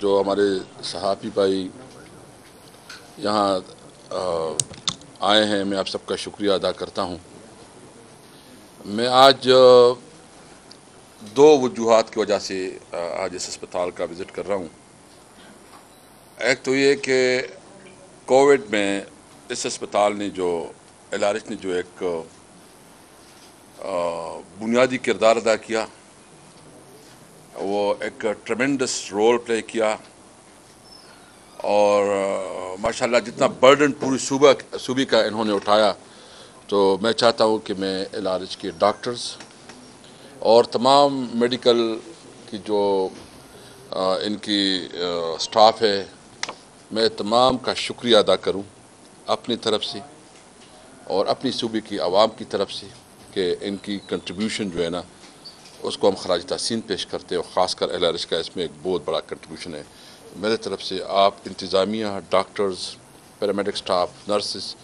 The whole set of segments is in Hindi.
जो हमारे सहाफ़ी भाई यहाँ आए हैं, मैं आप सबका शुक्रिया अदा करता हूँ। मैं आज दो वजूहात की वजह से आज इस अस्पताल का विज़िट कर रहा हूँ। एक तो ये कि कोविड में इस अस्पताल ने जो LRH ने जो एक बुनियादी किरदार अदा किया, वो एक ट्रेमेंडस रोल प्ले किया और माशाल्लाह जितना बर्डन पूरी सूबे का इन्होंने उठाया, तो मैं चाहता हूँ कि मैं LRH के डॉक्टर्स और तमाम मेडिकल की जो इनकी स्टाफ है, मैं तमाम का शुक्रिया अदा करूँ अपनी तरफ से और अपनी सूबे की आवाम की तरफ से कि इनकी कंट्रीब्यूशन जो है ना, उसको हम खराज तहसीन पेश करते हैं और ख़ासकर LRH का इसमें एक बहुत बड़ा कंट्रीब्यूशन है। मेरे तरफ से आप इंतज़ामिया, डॉक्टर्स, पैरामेडिक स्टाफ, नर्सेस,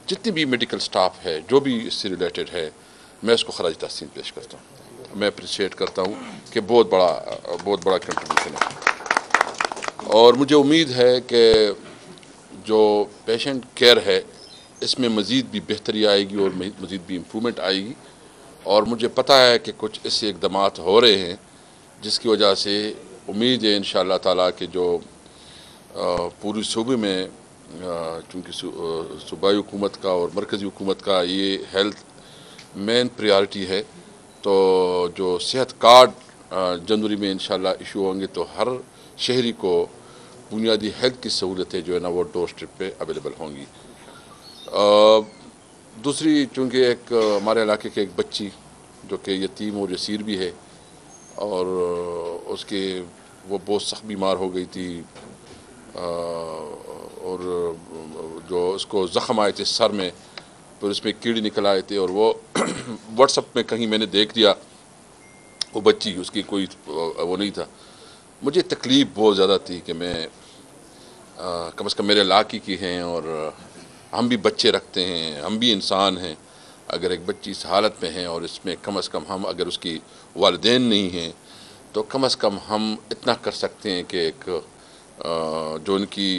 जितनी भी मेडिकल स्टाफ है जो भी इससे रिलेटेड है, मैं उसको खराज तहसीन पेश करता हूँ। मैं अप्रिशिएट करता हूँ कि बहुत बड़ा कंट्रीब्यूशन है और मुझे उम्मीद है कि जो पेशेंट केयर है इसमें मज़ीद भी बेहतरी आएगी और मज़ीद भी इम्प्रूवमेंट आएगी। और मुझे पता है कि कुछ ऐसे इक़दामात हो रहे हैं जिसकी वजह से उम्मीद है इंशाअल्लाह ताला कि जो पूरी सूबे में चूँकि सूबाई हुकूमत का और मरकज़ी हुकूमत का ये हेल्थ मेन प्रायोरिटी है, तो जो सेहत कार्ड जनवरी में इंशाअल्लाह इशू होंगे तो हर शहरी को बुनियादी हेल्थ की सहूलतें जो है ना वो डोर स्टेप पे अवेलेबल होंगी। दूसरी, चूँकि एक हमारे इलाके के एक बच्ची जो कि यतीम और यसीर भी है और उसके वो बहुत सख्त बीमार हो गई थी और जो उसको ज़ख़म आए थे सर में, फिर उसमें कीड़े निकल आए थे और वो व्हाट्सएप में कहीं मैंने देख लिया, वो बच्ची, उसकी कोई वो नहीं था। मुझे तकलीफ़ बहुत ज़्यादा थी कि मैं कम से कम मेरे इलाके की हैं और हम भी बच्चे रखते हैं, हम भी इंसान हैं। अगर एक बच्ची इस हालत में है और इसमें कम से कम हम अगर उसकी वालिदैन नहीं हैं तो कम से कम हम इतना कर सकते हैं कि एक जो उनकी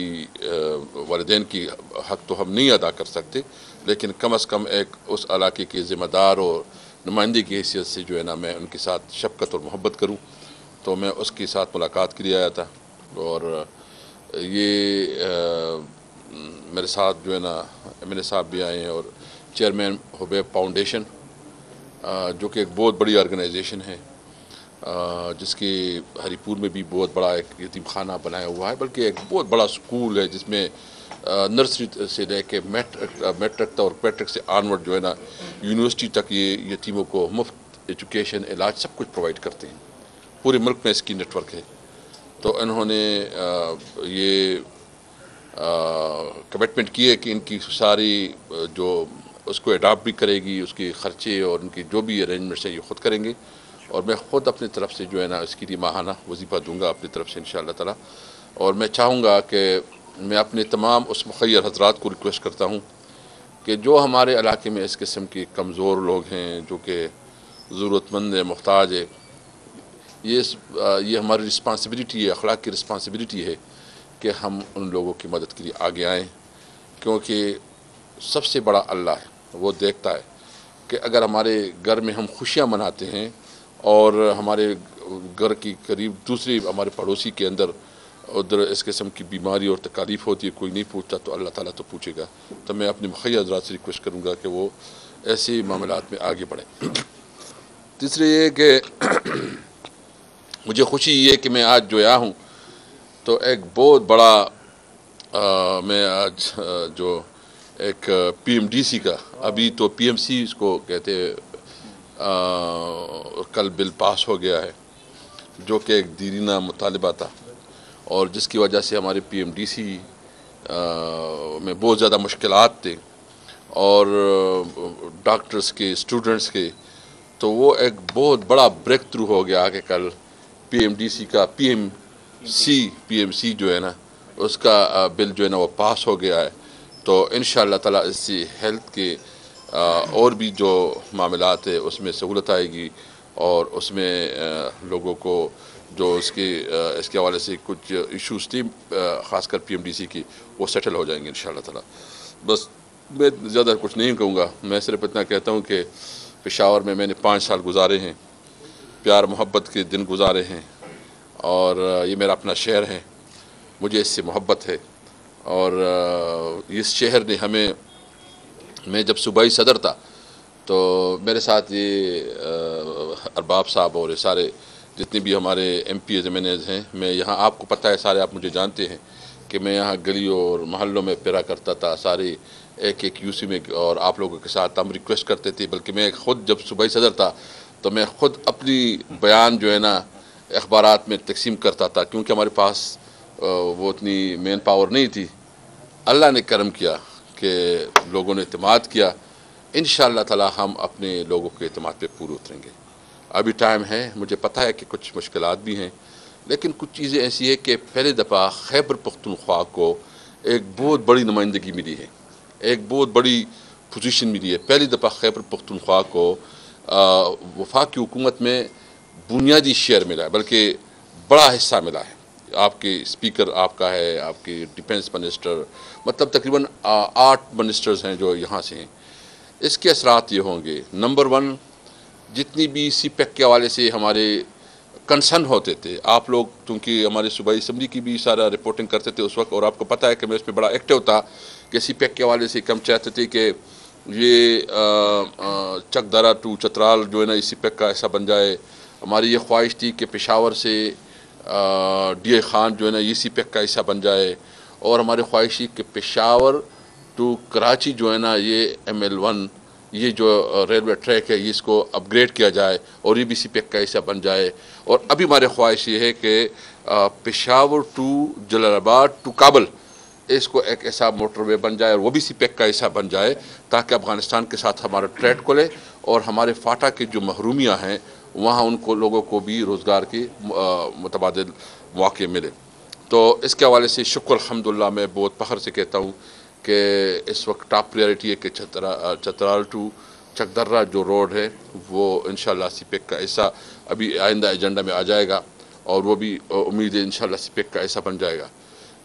वालिदैन की हक़ तो हम नहीं अदा कर सकते, लेकिन कम से कम एक उस इलाके के ज़िम्मेदार और नुमाइंदे की हैसियत से जो है ना, मैं उनके साथ शफ़क़त और मोहब्बत करूँ। तो मैं उसके साथ मुलाकात के लिए आया था और ये मेरे साथ जो है ना MLA साहब भी आए हैं और चेयरमैन हुबैब फाउंडेशन, जो कि एक बहुत बड़ी ऑर्गेनाइजेशन है, जिसके हरीपुर में भी बहुत बड़ा एक यतीम खाना बनाया हुआ है, बल्कि एक बहुत बड़ा स्कूल है जिसमें नर्सरी से लेके मैट्रिक तक और मैट्रिक से ऑनवर्ड जो है ना यूनिवर्सिटी तक ये यतीमों को मुफ्त एजुकेशन, इलाज सब कुछ प्रोवाइड करते हैं। पूरे मुल्क में इसकी नेटवर्क है। तो इन्होंने ये कमिटमेंट की है कि इनकी सारी जो उसको अडॉप्ट भी करेगी, उसके ख़र्चे और उनकी जो भी अरेंजमेंट्स हैं ये ख़ुद करेंगे और मैं ख़ुद अपनी तरफ से जो है ना इसके लिए माहाना वजीफ़ा दूंगा अपनी तरफ से इंशाअल्लाह ताला। और मैं चाहूँगा कि मैं अपने तमाम उस मुख़य्यर हज़रात को रिक्वेस्ट करता हूँ कि जो हमारे इलाके में इस किस्म के कमज़ोर लोग हैं, जो कि ज़रूरतमंद है, मुहताज है, ये हमारी रिस्पांसिबिलिटी है, अखलाक की रिस्पांसिबिलिटी है कि हम उन लोगों की मदद के लिए आगे आएँ, क्योंकि सबसे बड़ा अल्लाह है। वो देखता है कि अगर हमारे घर में हम खुशियाँ मनाते हैं और हमारे घर की करीब दूसरे हमारे पड़ोसी के अंदर उधर इस किस्म की बीमारी और तकालीफ होती है, कोई नहीं पूछता, तो अल्लाह ताला तो पूछेगा। तो मैं अपने मुखिया हज़रात से रिक्वेस्ट करूँगा कि वो ऐसे मामलात में आगे बढ़ें। तीसरे ये कि मुझे खुशी ये कि मैं आज जो आया हूँ तो एक बहुत बड़ा मैं आज जो एक PMDC का, अभी तो PMC इसको कहते कल बिल पास हो गया है, जो कि एक दीरीना मुतालिबा था और जिसकी वजह से हमारे PMDC में बहुत ज़्यादा मुश्किलात थे और डॉक्टर्स के, स्टूडेंट्स के, तो वो एक बहुत बड़ा ब्रेक थ्रू हो गया कि कल PMDC का PMC जो है ना उसका बिल जो है ना वो पास हो गया है। तो इंशाअल्लाह ताला इससे हेल्थ के और भी जो मामलात है उसमें सहूलत आएगी और उसमें लोगों को जो इसके हवाले से कुछ इश्यूज़ थी ख़ासकर PMDC की, वो सेटल हो जाएंगे इंशाअल्लाह ताला। बस मैं ज़्यादा कुछ नहीं कहूँगा, मैं सिर्फ इतना कहता हूँ कि पेशावर में मैंने 5 साल गुजारे हैं, प्यार मोहब्बत के दिन गुजारे हैं, और ये मेरा अपना शहर है, मुझे इससे मोहब्बत है। और इस शहर ने हमें, मैं जब सूबाई सदर था तो मेरे साथ ये अरबाब साहब और ये सारे जितने भी हमारे MPs MNAs हैं, मैं यहाँ, आपको पता है, सारे आप मुझे जानते हैं कि मैं यहाँ गलियों और मोहल्लों में फिरा करता था, सारे एक UC में, और आप लोगों के साथ हम रिक्वेस्ट करते थे। बल्कि मैं ख़ुद जब सूबाई सदर था तो मैं ख़ुद अपनी बयान जो है ना अखबारात में तकसीम करता था, क्योंकि हमारे पास वो उतनी मैन पावर नहीं थी। अल्लाह ने करम किया कि लोगों ने एतमाद किया। इंशाअल्लाह ताला हम अपने लोगों के एतमाद पे पूरे उतरेंगे। अभी टाइम है, मुझे पता है कि कुछ मुश्किलात भी हैं, लेकिन कुछ चीज़ें ऐसी है कि पहली दफ़ा खैबर पख्तूनख्वा को एक बहुत बड़ी नुमाइंदगी मिली है, एक बहुत बड़ी पोजीशन मिली है। पहली दफ़ा खैबर पख्तूनख्वा को वफाकी हुकूमत में बुनियादी शेयर मिला है, बल्कि बड़ा हिस्सा मिला है। आपके स्पीकर आपका है, आपके डिफेंस मिनिस्टर, मतलब तकरीबन 8 मिनिस्टर्स हैं जो यहाँ से हैं। इसके असरात ये होंगे, नंबर 1, जितनी भी CPEC के हवाले से हमारे कंसर्न होते थे, आप लोग क्योंकि हमारे सूबाई असम्बली की भी सारा रिपोर्टिंग करते थे उस वक्त, और आपको पता है कि मैं इसमें बड़ा एक्टिव था कि CPEC के हवाले से हम चाहते थे कि ये चकदरा टू चतराल जो है ना CPEC का ऐसा बन जाए। हमारी ये ख्वाहिश थी कि पेशावर से DA खान जो है ना CPEC का हिस्सा बन जाए, और हमारी ख्वाहिश थी कि पेशावर टू कराची जो है ना ये ML1, ये जो रेलवे ट्रैक है, इसको अपग्रेड किया जाए और ये भी CPEC का हिस्सा बन जाए। और अभी हमारी ख्वाहिश ये है कि पेशावर टू जलालाबाद टू काबल, इसको एक ऐसा मोटरवे बन जाए और वो भी CPEC का हिस्सा बन जाए, ताकि अफ़गानिस्तान के साथ हमारा ट्रेड खुले और हमारे फाटा के जो महरूमियाँ हैं वहाँ उनको लोगों को भी रोज़गार के मुतबादिल मौके मिले। तो इसके हवाले से शुक्र अल्हम्दुलिल्लाह मैं बहुत फ़ख्र से कहता हूँ कि इस वक्त टॉप प्रायोरिटी है कि चतराल टू चकदर्रा जो रोड है वो इंशाअल्लाह CPEC का हिस्सा अभी आइंदा एजेंडा में आ जाएगा, और वो भी उम्मीद है इंशाअल्लाह CPEC का हिस्सा बन जाएगा।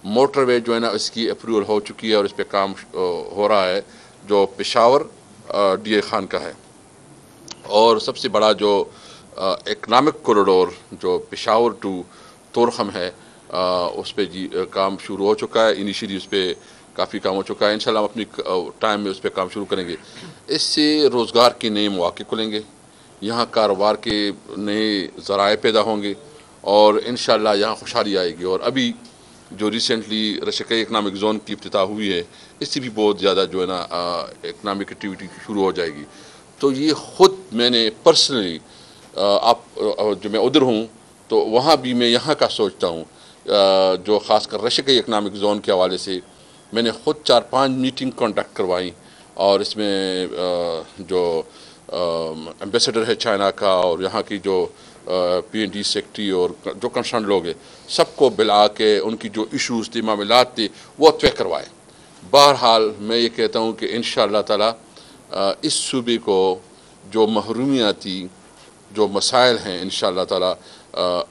मोटरवे जो है ना इसकी अप्रूवल हो चुकी है और इस पर काम हो रहा है, जो पेशावर DA खान का है। और सबसे बड़ा जो इकनॉमिक कॉरिडोर जो पेशावर टू तोरखम है, उस पर काम शुरू हो चुका है। इनिशियली उस पर काफ़ी काम हो चुका है। इंशाल्लाह हम अपनी टाइम में उस पर काम शुरू करेंगे। इससे रोज़गार के नए मौके खुलेंगे, यहाँ कारोबार के नए ज़राए पैदा होंगे, और इंशाल्लाह यहाँ खुशहाली आएगी। और अभी जो रिसेंटली रशकई इकनॉमिक जोन की इफ्तिताह हुई है, इससे भी बहुत ज़्यादा जो है ना इकनॉमिक एक्टिविटी शुरू हो जाएगी। तो ये ख़ुद मैंने पर्सनली जो मैं उधर हूँ तो वहाँ भी मैं यहाँ का सोचता हूँ, जो ख़ासकर रशकई इकनॉमिक जोन के हवाले से मैंने ख़ुद 4-5 मीटिंग कॉन्डक्ट करवाई, और इसमें जो एम्बेसडर है चाइना का और यहाँ की जो PND सेक्रेटरी और जो कंसर्न लोग हैं, सबको बुला के उनकी जो इश्यूज़ थे, मामलात थे, वो तय करवाए। बहरहाल मैं ये कहता हूँ कि इंशाअल्लाह ताला इस सूबे को जो महरूमियाँ थी, जो मसाइल हैं, इंशाअल्लाह ताला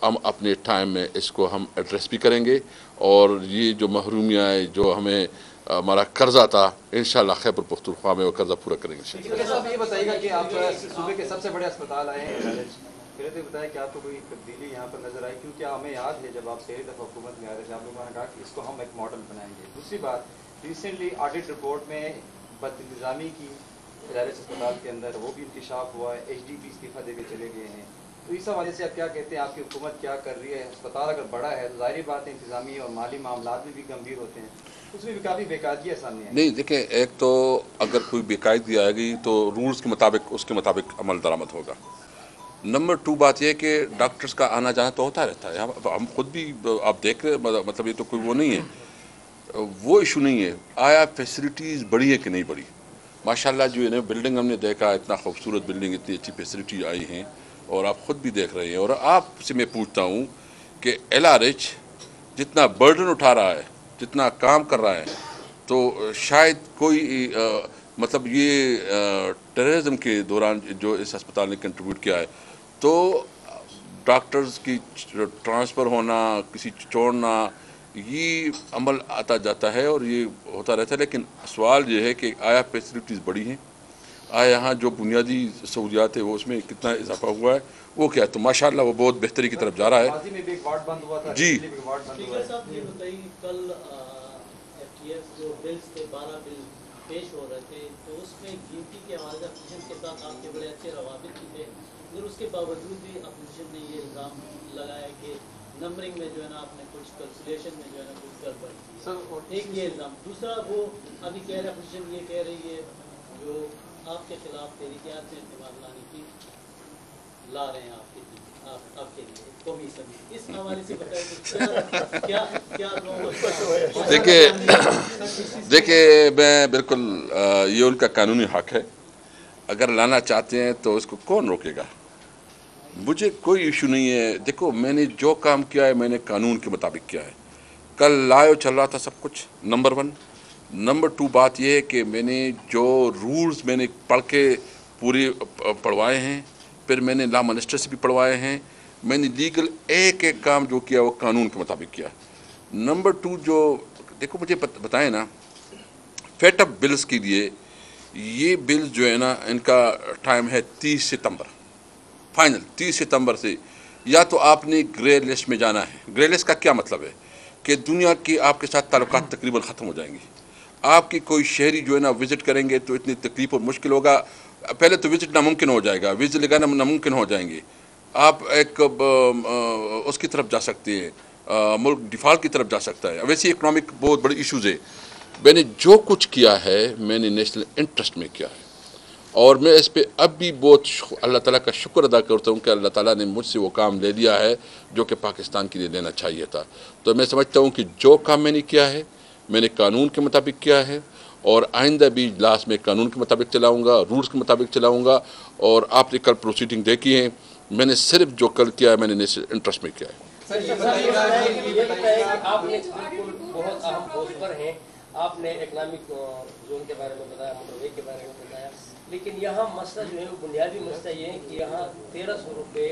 हम अपने टाइम में इसको हम एड्रेस भी करेंगे। और ये जो महरूमियाँ जो हमें हमारा कर्जा था, इंशाअल्लाह खैबर पख्तूनख्वा में वो कर्जा पूरा करेंगे। ये बताइएगा कि आप सूबे के सबसे बड़े अस्पताल आए हैं, फिर तो बताया कि आपको कोई तब्दीली यहाँ पर नजर आई, क्योंकि हमें याद है जब आप पहली दफ़ा हुकूमत में आ रहे थे, आप लोगों ने कहा कि इसको हम एक मॉडल बनाएंगे। दूसरी बात, रिसेंटली ऑडिट रिपोर्ट में बदनिज़ामी की अस्पताल के अंदर वो भी इंकशाफ हुआ है, HDP इस्तीफ़ा देकर चले गए हैं। तो इस हवाले से आप क्या कहते हैं, आपकी हुकूमत क्या कर रही है? अस्पताल अगर बड़ा है तो जाहिर बात है इंतजामी और माली मामला में भी गंभीर होते हैं, उसमें भी काफ़ी बेकायदगी सामने आई। नहीं देखें, एक तो अगर कोई बेकायदगी आएगी तो रूल्स के मुताबिक उसके मुताबिक अमल दरामद होगा। नंबर 2 बात यह है कि डॉक्टर्स का आना जाना तो होता रहता है, हम खुद भी आप देख रहे, मतलब ये तो कोई वो नहीं है, वो इशू नहीं है। आया फैसिलिटीज़ बड़ी है कि नहीं बड़ी? माशाल्लाह जो है ना बिल्डिंग हमने देखा, इतना खूबसूरत बिल्डिंग, इतनी अच्छी फैसिलिटी आई हैं, और आप ख़ुद भी देख रहे हैं। और आपसे मैं पूछता हूँ कि LRH जितना बर्डन उठा रहा है, जितना काम कर रहा है, तो शायद कोई मतलब ये टेररिज्म के दौरान जो इस अस्पताल ने कंट्रीब्यूट किया है, तो डॉक्टर्स की ट्रांसफ़र होना, किसी छोड़ना, ये अमल आता जाता है और ये होता रहता है। लेकिन सवाल ये है कि आया फैसिलिटीज़ बढ़ी हैं, आया यहाँ जो बुनियादी सहूलियात है वो उसमें कितना इजाफा हुआ है, वो क्या है। तो माशाल्लाह वो बहुत बेहतरी की तरफ जा रहा है। माजी में भी एक वार्ड बंद हुआ था, जी। दिल्ली में भी वार्ड बंद हुआ है। साहब ये बताइए, कल FTF जो बिल्स थे 12 बिल पेश हो रहे थे, तो उसमें गिनती के हवाले से अपोजिशन के साथ आपके बड़े अच्छे रवाबित थे, मगर उसके बावजूद भी अपोजिशन ने ये इल्ज़ाम लगाया कि नंबरिंग में जो है ना आपने कुछ कैलकुलेशन में जो है ना कुछ गड़बड़ की। सर एक ये इल्ज़ाम, दूसरा वो अभी कह रहे अपोजिशन ये कह रही है जो आपके खिलाफ तहरीकियात से इस्तेमाल लाने की ला रहे हैं आपके लिए कौमी सभी, इस हवाले से बताइए क्या देखिए मैं बिल्कुल ये उनका कानूनी हक है, अगर लाना चाहते हैं तो उसको कौन रोकेगा। मुझे कोई इशू नहीं है। देखो मैंने जो काम किया है मैंने कानून के मुताबिक किया है। कल लाइव चल रहा था सब कुछ, नंबर 1। नंबर 2 बात यह है कि मैंने जो रूल्स मैंने पढ़ के पूरे पढ़वाए हैं, फिर मैंने लॉ मिनिस्टर से भी पढ़वाए हैं। मैंने लीगल एक एक काम जो किया वो कानून के मुताबिक किया। नंबर 2 जो देखो मुझे बताएं ना, फेट अप बिल्स के लिए ये बिल जो है ना इनका टाइम है 30 सितंबर, फाइनल 30 सितंबर से। या तो आपने ग्रे लिस्ट में जाना है। ग्रे लिस्ट का क्या मतलब है कि दुनिया के आपके साथ ताल्लुकात तकरीबन ख़त्म हो जाएंगे। आपकी कोई शहरी जो है ना विज़िट करेंगे तो इतनी तकलीफ और मुश्किल होगा, पहले तो विज़िट नामुमकिन हो जाएगा, वीज़ा लगाना नामुमकिन हो जाएंगे। आप एक उसकी तरफ जा सकते हैं, मुल्क डिफ़ॉल्ट की तरफ जा सकता है। वैसे इकनॉमिक बहुत बड़े इशूज़ है। मैंने जो कुछ किया है मैंने नेशनल इंटरेस्ट में किया है और मैं इस पर अब भी बहुत अल्लाह ताला का शुक्र अदा करता हूँ कि अल्लाह ताला ने मुझसे वो काम ले लिया है जो कि पाकिस्तान के लिए लेना चाहिए था। तो मैं समझता हूँ कि जो काम मैंने किया है मैंने कानून के मुताबिक किया है और आइंदा भी लास्ट में कानून के मुताबिक चलाऊँगा, रूल्स के मुताबिक चलाऊँगा। और आपने कल प्रोसीडिंग देखी है, मैंने सिर्फ जो कल किया है मैंने नेशनल इंटरेस्ट में किया है। बहुत अहम पोस्ट पर हैं, आपने इकनॉमिक जोन के बारे में बताया, मोटरवे के बारे में बताया, लेकिन यहाँ मसला जो है वो बुनियादी मसला ये है कि यहाँ 1300 रुपये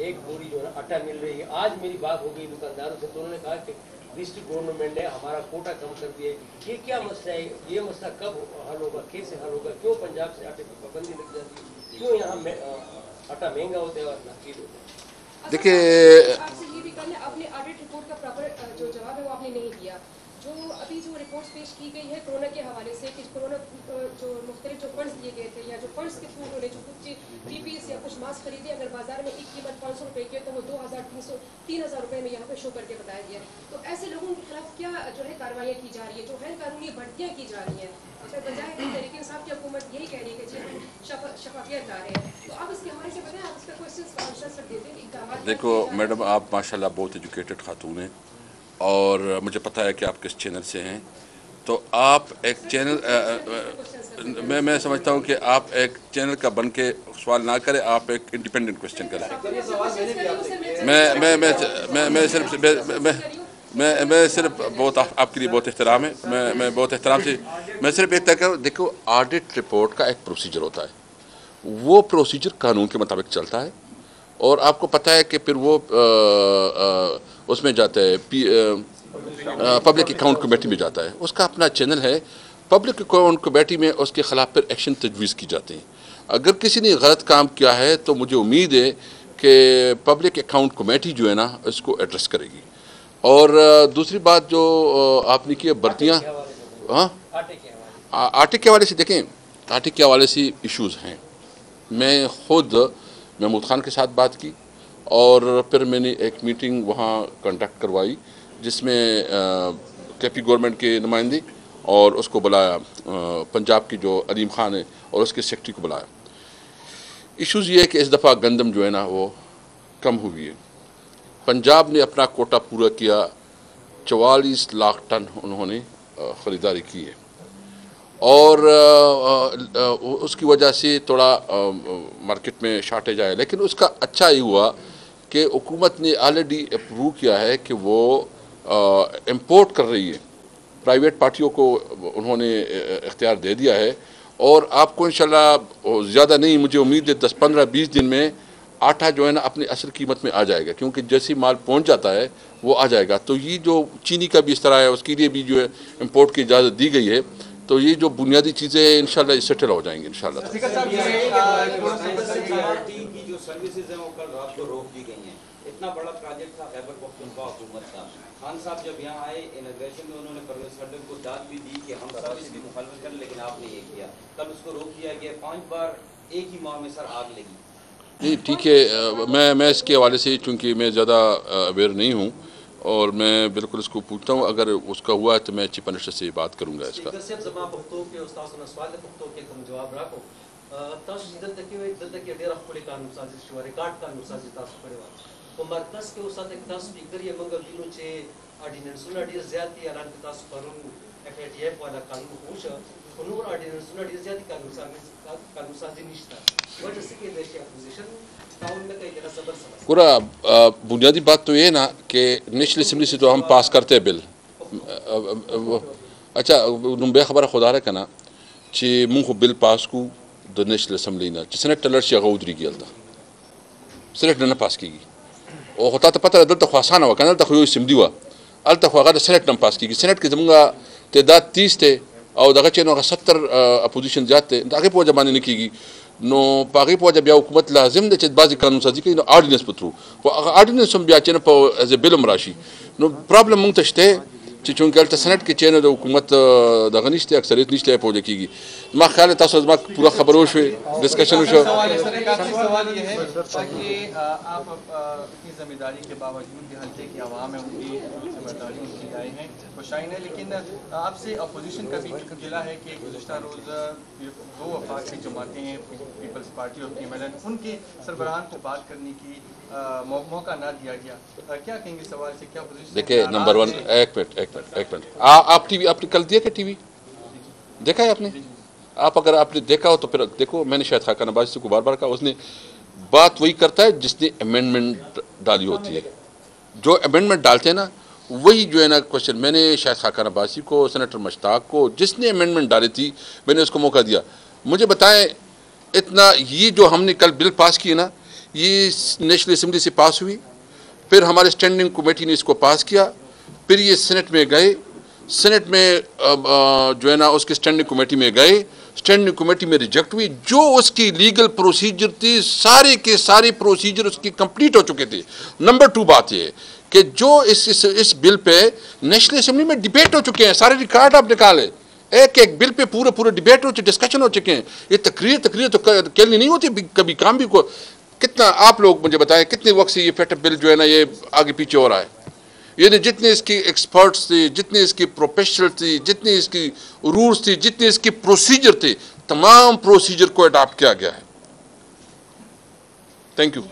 एक बोरी जो है आटा मिल रही है। आज मेरी बात हो गई दुकानदारों से, तो उन्होंने कहा कि डिस्ट्रिक्ट गवर्नमेंट ने हमारा कोटा कम कर दिया। ये क्या मसला है? ये मसला कब हल होगा, कैसे हल होगा? क्यों पंजाब से आटे की पाबंदी लग जाती है? क्यों यहाँ आटा महंगा होता है और नाकीद होता है? देखिए आपसे ये भी करना, आपने ऑडिट रिपोर्ट का प्रॉपर जो जवाब है वो आपने नहीं दिया। जो अभी जो रिपोर्ट्स पेश की गई है कोरोना के हवाले से कि कोरोना जो मुख्तलिफ जो फंड्स दिए गए थे या जो फंड्स के थ्रू उन्होंने जो कुछ PPS या कुछ मास्क खरीदे, अगर बाजार में एक कीमत 500 रुपये की है तो वो 3,000 रुपये में यहाँ पे शो करके बताया गया। तो ऐसे लोगों के खिलाफ क्या जो है कार्रवाइयाँ की जा रही है, जो गैर कानूनी भर्तियाँ की जा रही हैं? बजाय तहरीक इंसाफ की हुकूमत यही कह रही है कि जी हम शफाफियत ला रहे हैं, तो आप इसके हवाले से बताएं, आप इसका क्वेश्चन आंसर देते हैं। देखो मैडम, आप माशाल्लाह बहुत एजुकेटेड खातून हैं और मुझे पता है कि आप किस चैनल से हैं। तो आप एक चैनल मैं समझता हूं कि आप एक चैनल का बन के सवाल ना करें, आप एक इंडिपेंडेंट क्वेश्चन करें। मैं सिर्फ बहुत आपके लिए बहुत एहतराम है, मैं बहुत एहतराम से मैं सिर्फ एक तक देखो, ऑडिट रिपोर्ट का एक प्रोसीजर होता है, वो प्रोसीजर कानून के मुताबिक चलता है और आपको पता है कि फिर वो उसमें जाता है पब्लिक अकाउंट कमेटी में जाता है, उसका अपना चैनल है। पब्लिक अकाउंट कमेटी में उसके खिलाफ फिर एक्शन तजवीज़ की जाती है। अगर किसी ने गलत काम किया है तो मुझे उम्मीद है कि पब्लिक अकाउंट कमेटी जो है ना इसको एड्रेस करेगी। और दूसरी बात जो आपने की भर्तियाँ, हाँ आटे के हवाले से देखें, आटे के हवाले से इश्यूज़ हैं। मैं ख़ुद महमूद खान के साथ बात की और फिर मैंने एक मीटिंग वहाँ कंडक्ट करवाई जिसमें KP गवर्नमेंट के नुमाइंदे और उसको बुलाया, पंजाब की जो अलीम खान है और उसके सेक्रेटरी को बुलाया। इश्यूज़ ये है कि इस दफ़ा गंदम जो है ना वो कम हुई है। पंजाब ने अपना कोटा पूरा किया, 44 लाख टन उन्होंने ख़रीदारी की है और उसकी वजह से थोड़ा मार्केट में शॉर्टेज आया। लेकिन उसका अच्छा ये हुआ कि हुकूमत ने ऑलरेडी अप्रूव किया है कि वो इंपोर्ट कर रही है, प्राइवेट पार्टियों को उन्होंने इख्तियार दे दिया है और आपको इंशाल्लाह ज़्यादा नहीं, मुझे उम्मीद है 10-15-20 दिन में आटा जो है ना अपनी असल कीमत में आ जाएगा, क्योंकि जैसी माल पहुंच जाता है वो आ जाएगा। तो ये जो चीनी का भी इस तरह है, उसके लिए भी जो है इम्पोर्ट की इजाज़त दी गई है। तो ये जो बुनियादी चीज़ें हैं इंशाल्लाह सेटल हो जाएंगी इंशाल्लाह। की जो सर्विसेज हैं वो कल रात को रोक दी गई हैं। इतना बड़ा प्रोजेक्ट था खैबर पख्तूनख्वा हुकूमत का। खान साहब जब यहाँ आए इनॉग्रेशन में उन्होंने परवेज खट्टर को दाद भी दी कि हम सब इसकी मुखालफत करें, लेकिन आपने ये किया। कल उसको रोक दिया गया। 5 बार एक ही माह में सर आग लगी। नहीं ठीक है, मैं इसके हवाले से चूँकि मैं ज़्यादा अवेयर नहीं हूँ और मैं बिल्कुल इसको पूछता हूँ, अगर उसका हुआ तो मैं चीफ मिनिस्टर से बात करूँगा इसका। पूरा बुनियादी बात तो ये ना कि नेशनल असम्बली से तो हम पास करते हैं बिल। अच्छा बेखबर खुदा रहे कना ची मुंह बिल पास को द नेशनल असम्बली ना सेनेट टलर से गौदरी की अलता सेनेट ना पास की और होता तो पता दल तो ख्वासाना हुआ कना तो खुयो असम्बली हुआ अलता ख्वागा सेनेट ना पास की। सेनेट के जमुंगा तादाद 30 थे और दगा चेनो 70 अपोजिशन जाते ताकि पो जमाने निकीगी नो पागी पो जब या हुकूमत लाजिम दे बाजी कानून साजी की नो ऑर्डिनेंस पुत्रू वो ऑर्डिनेंस हम बिया चेनो पो एज ए बिलम राशि नो प्रॉब्लम मुंग तशते चूँकि अलता सेनेट के चेनो हुकूमत दगनिश्ते अक्सरियत निश्ते पो की मा ख्याल है तासो मा पूरा खबर हो शे डिस्कशन हो शो। सवाल ये है कि आप इतनी जिम्मेदारी के बावजूद भी हल्के की आवाम है उनकी जिम्मेदारी उनकी आए हैं खुशाइन है, लेकिन आपसे अपोजिशन का भी गिला है कि गुज़िश्ता रोज़ 2 वफाक की जमातें हैं पीपल्स पार्टी और पीएमएल उनके सरबराहान को बात करने की मौका ना दिया गया। क्या कहेंगे सवाल से? क्या पोजीशन? देखिए नंबर 1 एक मिनट आप टीवी आपने कल दिया क्या टीवी देखा है आपने? आप अगर आपने देखा हो तो फिर देखो, मैंने शायद खाका नवाज़ को बार बार कहा, उसने बात वही करता है जिसने अमेंडमेंट डाली होती है। जो अमेंडमेंट डालते हैं ना वही जो है ना क्वेश्चन, मैंने शायद खाका नवाज़ी को, सेनेटर मुश्ताक को, जिसने अमेंडमेंट डाली थी मैंने उसको मौका दिया। मुझे बताएं इतना ये जो हमने कल बिल पास किए ना ये नेशनल असम्बली से पास हुई, फिर हमारे स्टैंडिंग कमेटी ने इसको पास किया, फिर ये सेनेट में गए, सेनेट में जो है ना उसके स्टैंडिंग कमेटी में गए, स्टैंडिंग कमेटी में रिजेक्ट हुई। जो उसकी लीगल प्रोसीजर थी सारे के सारे प्रोसीजर उसकी कंप्लीट हो चुके थे। नंबर 2 बात यह कि जो इस बिल पे नेशनल असम्बली में डिबेट हो चुके हैं, सारे रिकॉर्ड आप निकाले, एक बिल पे पूरे डिबेट हो चुके, डिस्कशन हो चुके हैं। ये तकरीर तो कहनी नहीं होती, कभी काम भी को कितना आप लोग मुझे बताएं कितने वक्त से ये फेट बिल जो है ना ये आगे पीछे हो रहा है। यानी जितने इसकी एक्सपर्ट्स थे, जितने इसकी प्रोफेशनल थी, जितनी इसकी रूल्स थी, जितने इसके प्रोसीजर थे, तमाम प्रोसीजर को अडॉप्ट किया गया है। Thank you.